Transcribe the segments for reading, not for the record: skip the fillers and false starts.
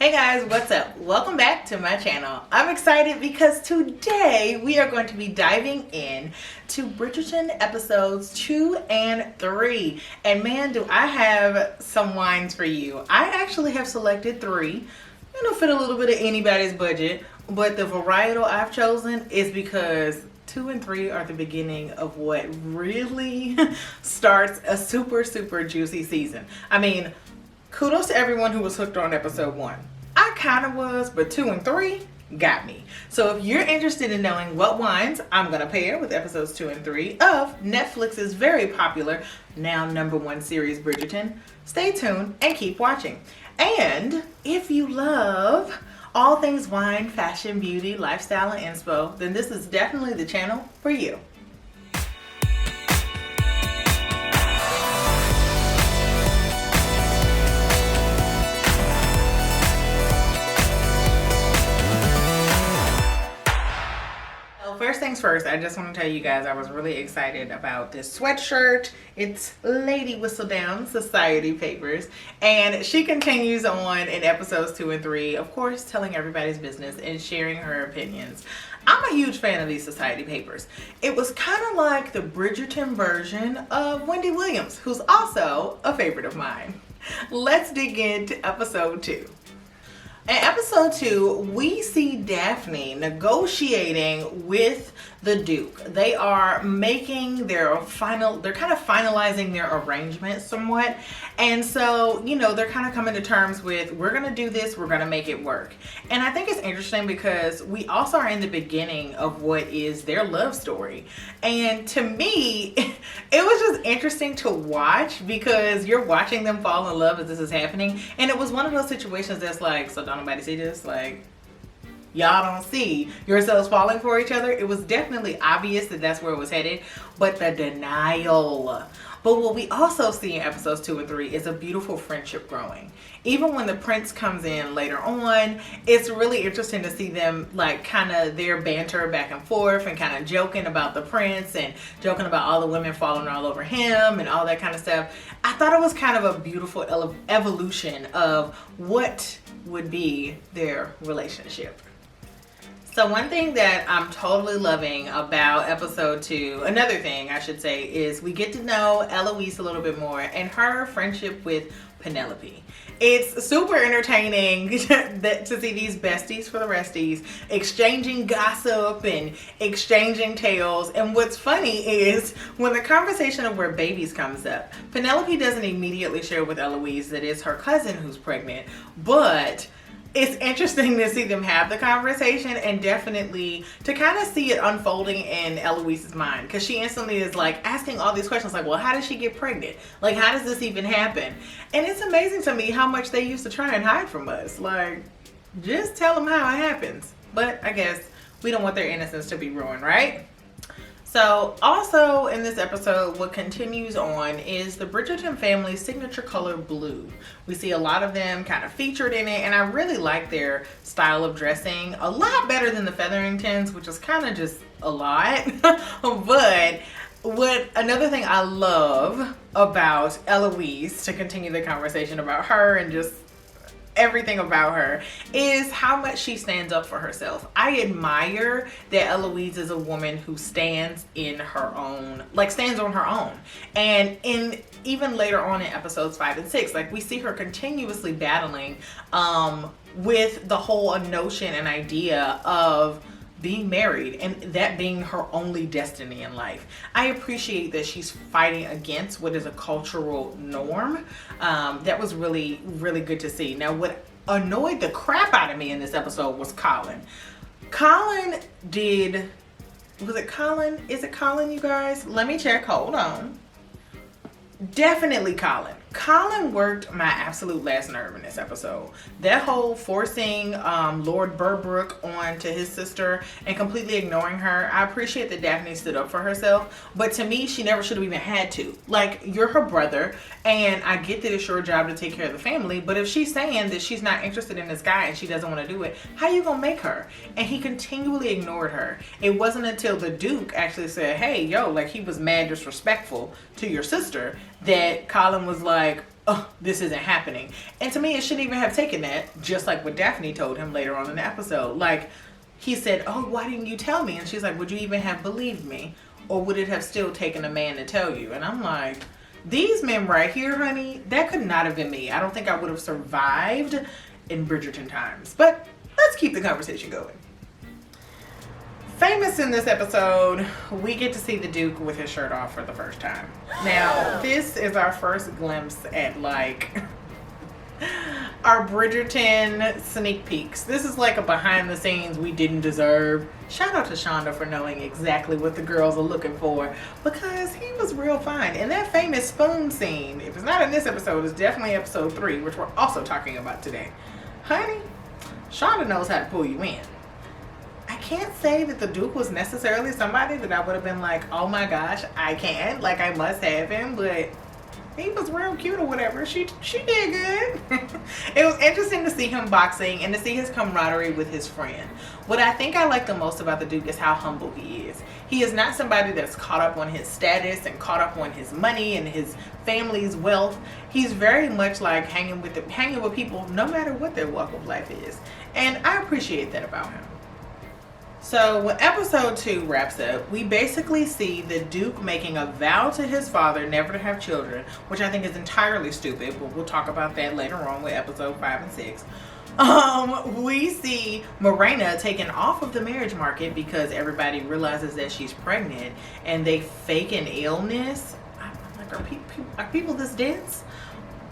Hey guys, what's up? Welcome back to my channel. I'm excited because today we are going to be diving in to Bridgerton episodes 2 and 3. And man, do I have some wines for you. I actually have selected 3. It'll fit a little bit of anybody's budget, but the varietal I've chosen is because 2 and 3 are the beginning of what really starts a super juicy season. I mean, kudos to everyone who was hooked on episode 1. I kind of was, but 2 and 3 got me. So if you're interested in knowing what wines I'm going to pair with episodes 2 and 3 of Netflix's very popular, now #1 series Bridgerton, stay tuned and keep watching. And if you love all things wine, fashion, beauty, lifestyle, and inspo, then this is definitely the channel for you. First things first, I just want to tell you guys I was really excited about this sweatshirt. It's Lady Whistledown Society Papers, and she continues on in episodes 2 and 3, of course, telling everybody's business and sharing her opinions. I'm a huge fan of these society papers. It was kind of like the Bridgerton version of Wendy Williams, who's also a favorite of mine. Let's dig into episode 2. In episode 2, we see Daphne negotiating with the Duke. They are making they're kind of finalizing their arrangement somewhat. And so, they're kind of coming to terms with, we're going to do this, we're going to make it work. And I think it's interesting because we also are in the beginning of what is their love story. And to me, it was just interesting to watch because you're watching them fall in love as this is happening. And it was one of those situations that's like, so don't nobody see this? Like, y'all don't see yourselves falling for each other? It was definitely obvious that that's where it was headed, but the denial. But what we also see in episodes 2 and 3 is a beautiful friendship growing. Even when the prince comes in later on, it's really interesting to see them kind of their banter back and forth and kind of joking about the prince and joking about all the women falling all over him and all that kind of stuff. I thought it was kind of a beautiful evolution of what would be their relationship. So one thing that I'm totally loving about episode 2, another thing I should say, is we get to know Eloise a little bit more and her friendship with Penelope. It's super entertaining to see these besties for the resties exchanging gossip and exchanging tales. And what's funny is when the conversation of where babies comes up, Penelope doesn't immediately share with Eloise that it's her cousin who's pregnant, but it's interesting to see them have the conversation and definitely to kind of see it unfolding in Eloise's mind, because she instantly is asking all these questions well, how did she get pregnant? How does this even happen? And it's amazing to me how much they used to try and hide from us. Just tell them how it happens. But I guess we don't want their innocence to be ruined, right? So also in this episode, what continues on is the Bridgerton family's signature color blue. We see a lot of them kind of featured in it, and I really like their style of dressing. A lot better than the Featheringtons, which is kind of just a lot. But another thing I love about Eloise, to continue the conversation about her and just everything about her, is how much she stands up for herself. I admire that Eloise is a woman who stands in her own, stands on her own. And even later on in episodes 5 and 6, we see her continuously battling with the whole notion and idea of being married and that being her only destiny in life. I appreciate that she's fighting against what is a cultural norm. That was really good to see. Now, what annoyed the crap out of me in this episode was Colin. Was it Colin? Is it Colin, you guys? Let me check. Hold on. Definitely Colin. Colin worked my absolute last nerve in this episode. That whole forcing Lord Burbrook on to his sister and completely ignoring her. I appreciate that Daphne stood up for herself, but to me, she never should have even had to. You're her brother, and I get that it's your job to take care of the family, but if she's saying that she's not interested in this guy and she doesn't want to do it, how you gonna make her? And he continually ignored her. It wasn't until the Duke actually said, hey, yo, he was mad disrespectful to your sister, that Colin was like, oh, this isn't happening. And to me, it shouldn't even have taken that, just like what Daphne told him later on in the episode. Like, he said, oh, why didn't you tell me? And she's like, would you even have believed me? Or would it have still taken a man to tell you? And I'm like, these men right here, honey, that could not have been me. I don't think I would have survived in Bridgerton times. But let's keep the conversation going. Famous in this episode, we get to see the Duke with his shirt off for the first time. Now, this is our first glimpse at, like, our Bridgerton sneak peeks. This is like a behind the scenes we didn't deserve. Shout out to Shonda for knowing exactly what the girls are looking for, because he was real fine. And that famous spoon scene, if it's not in this episode, it's definitely episode 3, which we're also talking about today. Honey, Shonda knows how to pull you in. I can't say that the Duke was necessarily somebody that I would have been like, oh my gosh, I can't, like I must have him, but he was real cute or whatever. She did good. It was interesting to see him boxing and to see his camaraderie with his friend. What I think I like the most about the Duke is how humble he is. He is not somebody that's caught up on his status and caught up on his money and his family's wealth. He's very much like hanging with people no matter what their walk of life is. And I appreciate that about him. So when episode 2 wraps up, we basically see the Duke making a vow to his father never to have children, which I think is entirely stupid, but we'll talk about that later on with episode 5 and 6. We see Morena taken off of the marriage market because everybody realizes that she's pregnant and they fake an illness. I'm like, are people this dense?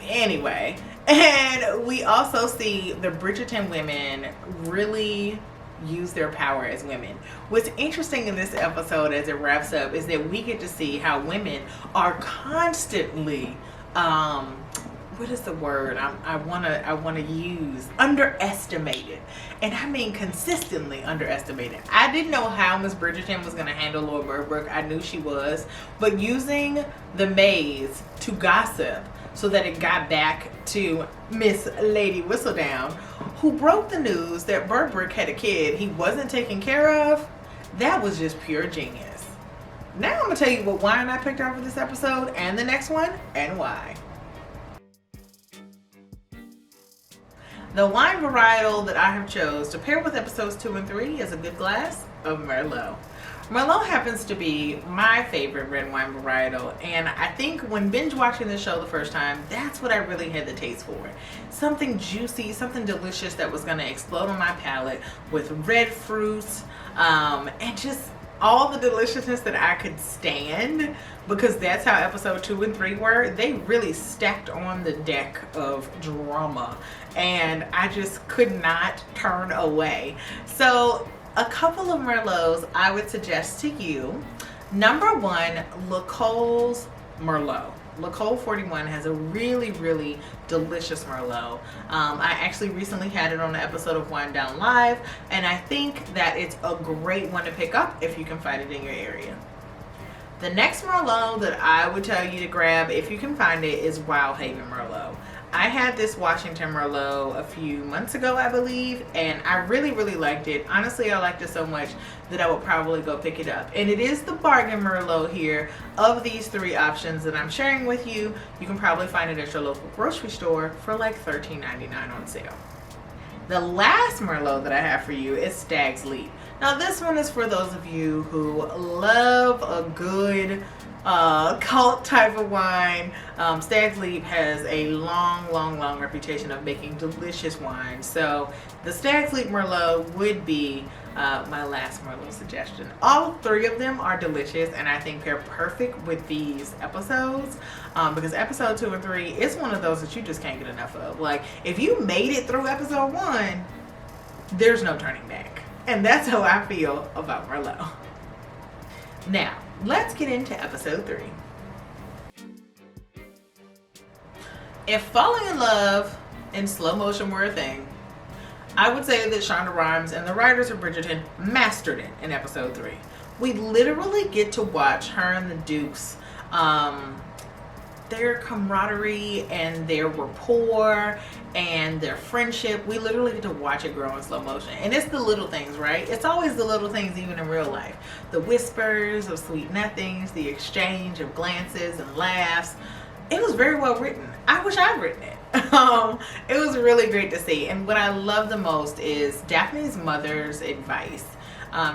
Anyway, and we also see the Bridgerton women really use their power as women. What's interesting in this episode as it wraps up is that we get to see how women are constantly what is the word I want to use, underestimated. And I mean consistently underestimated. I didn't know how Miss Bridgerton was going to handle Lord Burbrook. I knew she was, but using the maids to gossip so that it got back to Miss Lady Whistledown, who broke the news that Burbrook had a kid he wasn't taking care of. That was just pure genius. Now I'm going to tell you what wine I picked out for this episode and the next one and why. The wine varietal that I have chose to pair with episodes 2 and 3 is a good glass of Merlot. Merlot happens to be my favorite red wine varietal, and I think when binge watching this show the first time, that's what I really had the taste for. Something juicy, something delicious that was going to explode on my palate with red fruits, and just all the deliciousness that I could stand, because that's how episode 2 and 3 were. They really stacked on the deck of drama, and I just could not turn away. So a couple of Merlots I would suggest to you. Number 1, Le Col's Merlot. Le Col 41 has a really, really delicious Merlot. I actually recently had it on an episode of Wine Down Live, and I think that it's a great one to pick up if you can find it in your area. The next Merlot that I would tell you to grab if you can find it is Wild Haven Merlot. I had this Washington Merlot a few months ago, I believe, and I really, really liked it. Honestly, I liked it so much that I would probably go pick it up. And it is the bargain Merlot here of these 3 options that I'm sharing with you. You can probably find it at your local grocery store for like $13.99 on sale. The last Merlot that I have for you is Stag's Leap. Now this one is for those of you who love a good cult type of wine. Stag's Leap has a long reputation of making delicious wine. So the Stag's Leap Merlot would be my last Merlot suggestion. All 3 of them are delicious, and I think they're perfect with these episodes, because episode 2 and 3 is one of those that you just can't get enough of. Like, if you made it through episode 1, there's no turning back. And that's how I feel about Merlot. Now, let's get into episode 3. If falling in love in slow motion were a thing, I would say that Shonda Rhimes and the writers of Bridgerton mastered it in episode 3. We literally get to watch her and the Dukes, their camaraderie and their rapport and their friendship. We literally get to watch it grow in slow motion. And it's the little things, right? It's always the little things, even in real life. The whispers of sweet nothings, the exchange of glances and laughs. It was very well written. I wish I'd written it. It was really great to see. And what I love the most is Daphne's mother's advice.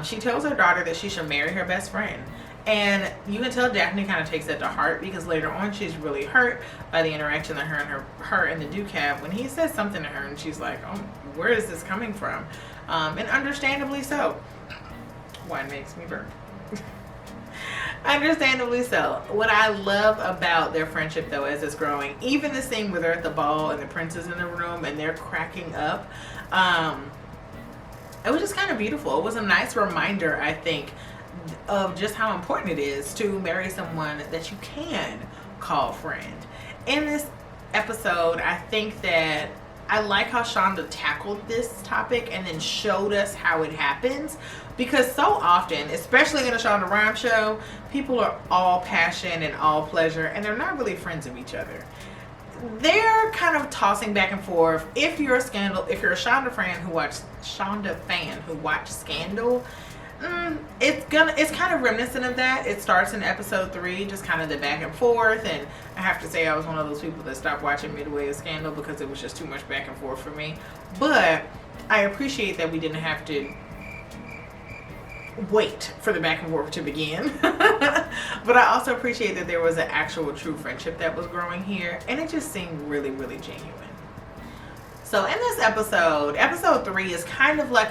She tells her daughter that she should marry her best friend. And you can tell Daphne kind of takes that to heart, because later on she's really hurt by the interaction that her and the Duke have when he says something to her, and she's like, oh, where is this coming from? And understandably so. Wine makes me burn. Understandably so. What I love about their friendship, though, as it's growing, even the scene where they're at the ball and the prince is in the room and they're cracking up, it was just kind of beautiful. It was a nice reminder, I think, of just how important it is to marry someone that you can call friend. In this episode, I think that I like how Shonda tackled this topic and then showed us how it happens, because so often, especially in a Shonda Rhimes show, people are all passion and all pleasure, and they're not really friends of each other. They're kind of tossing back and forth. If you're a Shonda fan who watched Scandal, it's kind of reminiscent of that. It starts in episode 3, just kind of the back and forth, and I have to say I was one of those people that stopped watching midway of Scandal because it was just too much back and forth for me. But I appreciate that we didn't have to wait for the back and forth to begin. But I also appreciate that there was an actual true friendship that was growing here, and it just seemed really, really genuine. So in this episode 3 is kind of like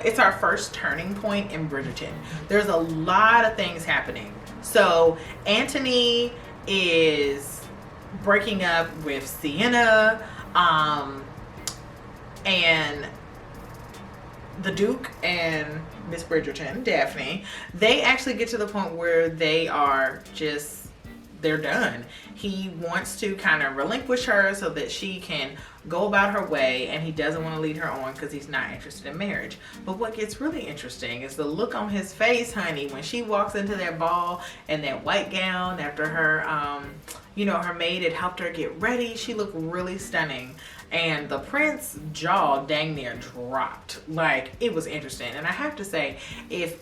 it's our first turning point in Bridgerton. There's a lot of things happening. So Anthony is breaking up with Sienna, and the Duke and Miss Bridgerton, Daphne, they actually get to the point where they're done. He wants to kind of relinquish her so that she can go about her way, and he doesn't want to lead her on because he's not interested in marriage. But what gets really interesting is the look on his face, honey, when she walks into that ball in that white gown after her, her maid had helped her get ready. She looked really stunning. And the prince's jaw dang near dropped. Like, it was interesting. And I have to say, if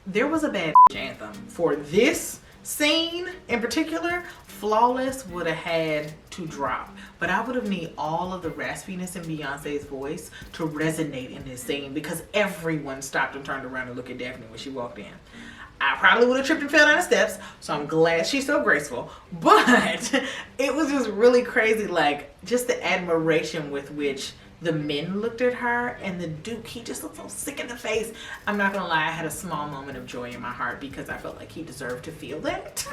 there was a bad anthem for this scene in particular, Flawless would have had to drop. But I would have needed all of the raspiness in Beyonce's voice to resonate in this scene, because everyone stopped and turned around to look at Daphne when she walked in. I probably would have tripped and fell down the steps, so I'm glad she's so graceful. But it was just really crazy, like, just the admiration with which the men looked at her, and the Duke, he just looked so sick in the face. I'm not gonna lie, I had a small moment of joy in my heart because I felt like he deserved to feel that.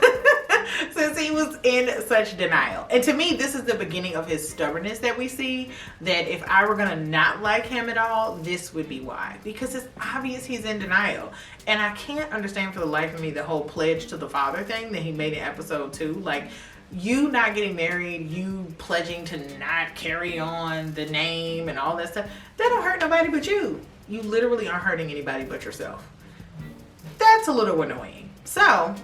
Since he was in such denial. And to me, this is the beginning of his stubbornness that we see, that if I were gonna not like him at all, this would be why. Because it's obvious he's in denial. And I can't understand for the life of me the whole pledge to the father thing that he made in episode 2. Like, you not getting married, you pledging to not carry on the name and all that stuff, that don't hurt nobody but you. You literally aren't hurting anybody but yourself. That's a little annoying. So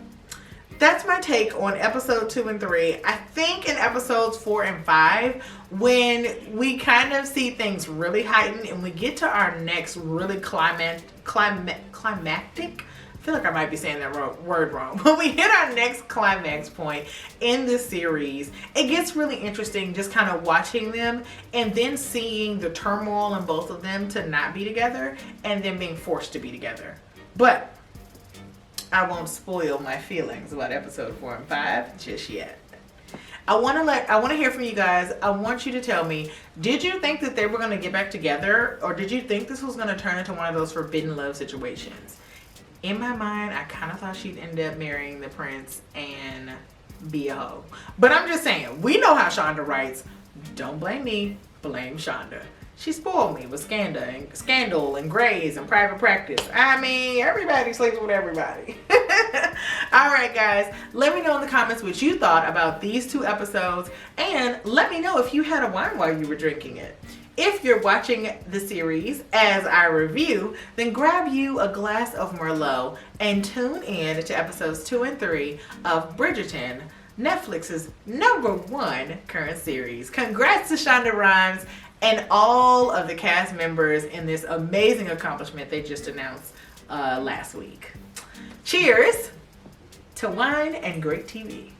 that's my take on episode 2 and 3. I think in episodes 4 and 5, when we kind of see things really heightened and we get to our next really climactic, I feel like I might be saying that word wrong, but we hit our next climax point in this series. It gets really interesting just kind of watching them and then seeing the turmoil in both of them to not be together and then being forced to be together. But I won't spoil my feelings about episode 4 and 5 just yet. I want to hear from you guys. I want you to tell me, did you think that they were going to get back together, or did you think this was going to turn into one of those forbidden love situations? In my mind, I kind of thought she'd end up marrying the prince and be a hoe. But I'm just saying, we know how Shonda writes. Don't blame me, blame Shonda. She spoiled me with Scandal and Grays and Private Practice. I mean, everybody sleeps with everybody. All right, guys. Let me know in the comments what you thought about these 2 episodes. And let me know if you had a wine while you were drinking it. If you're watching the series as I review, then grab you a glass of Merlot and tune in to episodes 2 and 3 of Bridgerton, Netflix's #1 current series. Congrats to Shonda Rhimes and all of the cast members in this amazing accomplishment they just announced last week. Cheers to wine and great TV.